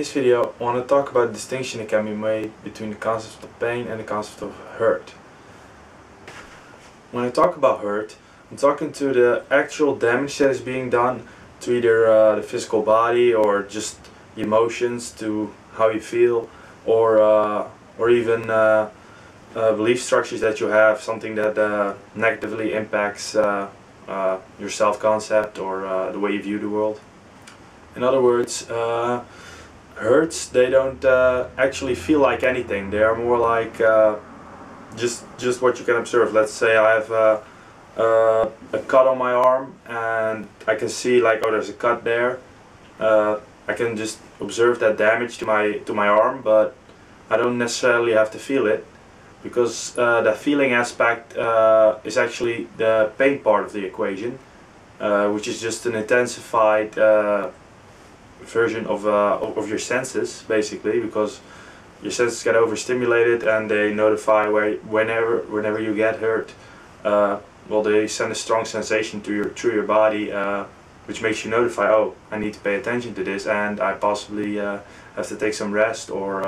this video I want to talk about the distinction that can be made between the concept of pain and the concept of hurt. When I talk about hurt, I'm talking to the actual damage that is being done to either the physical body or just the emotions, to how you feel, or even belief structures that you have, something that negatively impacts your self-concept or the way you view the world. In other words, hurts, they don't actually feel like anything. They are more like just what you can observe. Let's say I have a cut on my arm and I can see like, oh, there's a cut there. I can just observe that damage to my arm, but I don't necessarily have to feel it, because the feeling aspect is actually the pain part of the equation, which is just an intensified version of your senses, basically, because your senses get overstimulated and they notify whenever you get hurt. Well, they send a strong sensation to through your body, which makes you notify, oh, I need to pay attention to this, and I possibly have to take some rest or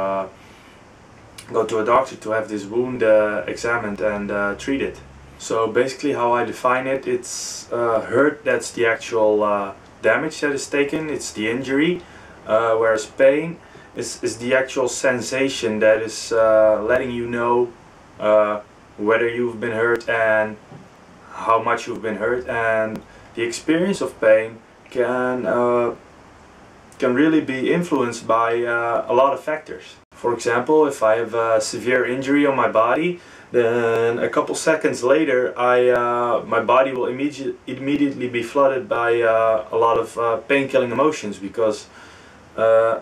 go to a doctor to have this wound examined and treated. So basically how I define it, it's hurt, that's the actual damage that is taken, it's the injury, whereas pain is the actual sensation that is letting you know whether you've been hurt and how much you've been hurt. And the experience of pain can really be influenced by a lot of factors. For example, if I have a severe injury on my body, then a couple seconds later my body will immediately be flooded by a lot of pain-killing emotions, because the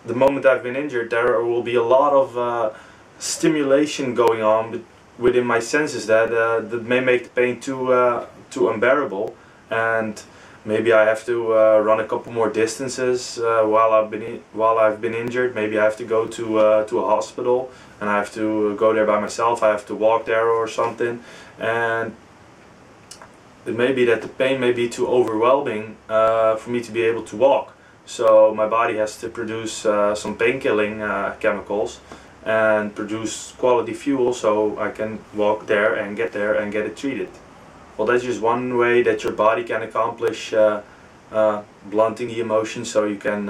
moment I've been injured, there will be a lot of stimulation going on within my senses that may make the pain too unbearable, and maybe I have to run a couple more distances while I've been injured. Maybe I have to go to a hospital, and I have to go there by myself. I have to walk there or something, and it may be that the pain may be too overwhelming for me to be able to walk. So my body has to produce some pain-killing chemicals and produce quality fuel so I can walk there and get it treated. Well, that's just one way that your body can accomplish blunting the emotions, so you can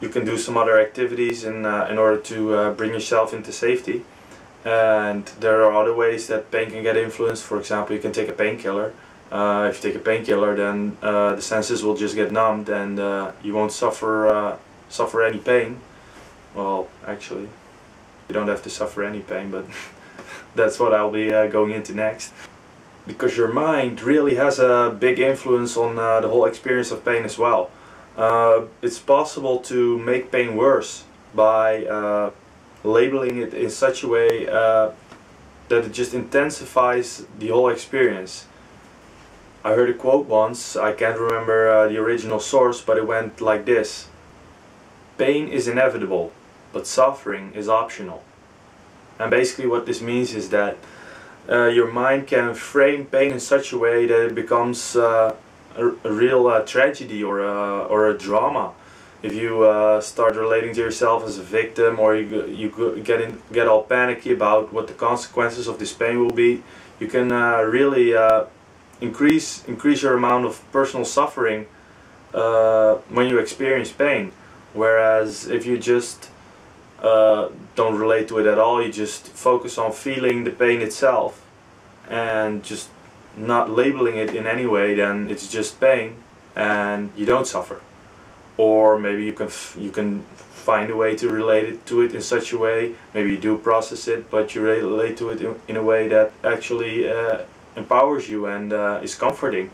do some other activities in order to bring yourself into safety. And there are other ways that pain can get influenced. For example, you can take a painkiller. If you take a painkiller, then the senses will just get numbed, and you won't suffer any pain. Well, actually, you don't have to suffer any pain, but that's what I'll be going into next. Because your mind really has a big influence on the whole experience of pain as well. It's possible to make pain worse by labeling it in such a way that it just intensifies the whole experience. I heard a quote once, I can't remember the original source, but it went like this: "Pain is inevitable, but suffering is optional." And basically what this means is that your mind can frame pain in such a way that it becomes a real tragedy or a drama. If you start relating to yourself as a victim, or you get all panicky about what the consequences of this pain will be, you can really increase your amount of personal suffering when you experience pain. Whereas if you just don't relate to it at all, you just focus on feeling the pain itself and just not labeling it in any way, then it's just pain and you don't suffer. Or maybe you can find a way to relate to it in such a way, maybe you do process it, but you relate to it in a way that actually empowers you and is comforting.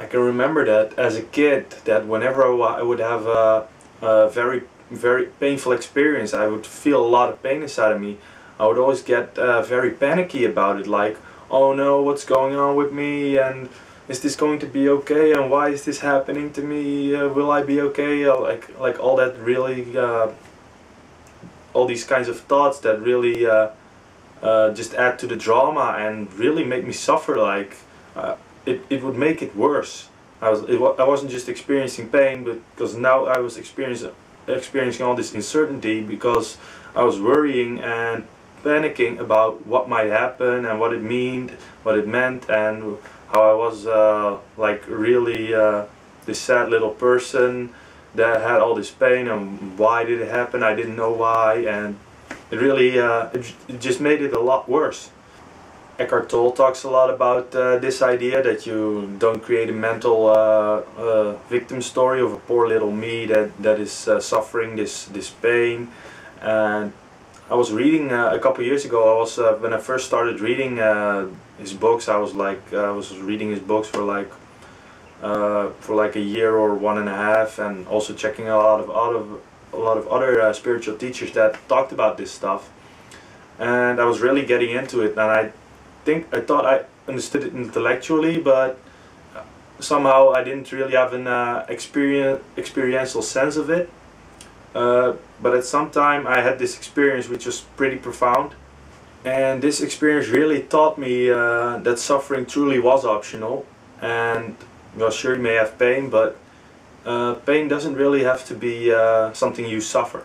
I can remember that as a kid, that whenever I would have a very painful experience, I would feel a lot of pain inside of me, I would always get very panicky about it, like, oh no, what's going on with me, and is this going to be okay, and why is this happening to me, will I be okay, like all that really, all these kinds of thoughts that really just add to the drama and really make me suffer. Like it would make it worse. I wasn't just experiencing pain, but because now I was experiencing all this uncertainty, because I was worrying and panicking about what might happen and what it meant, and how I was like really this sad little person that had all this pain, and why did it happen? I didn't know why, and it really it just made it a lot worse. Eckhart Tolle talks a lot about this idea that you don't create a mental victim story of a poor little me that is suffering this pain. And I was reading a couple years ago. When I first started reading his books, I was reading his books for like a year or 1.5, and also checking a lot of other spiritual teachers that talked about this stuff. And I was really getting into it, and I thought I understood it intellectually, but somehow I didn't really have an experiential sense of it. But at some time I had this experience which was pretty profound, and this experience really taught me that suffering truly was optional. And well, sure, you may have pain, but pain doesn't really have to be something you suffer.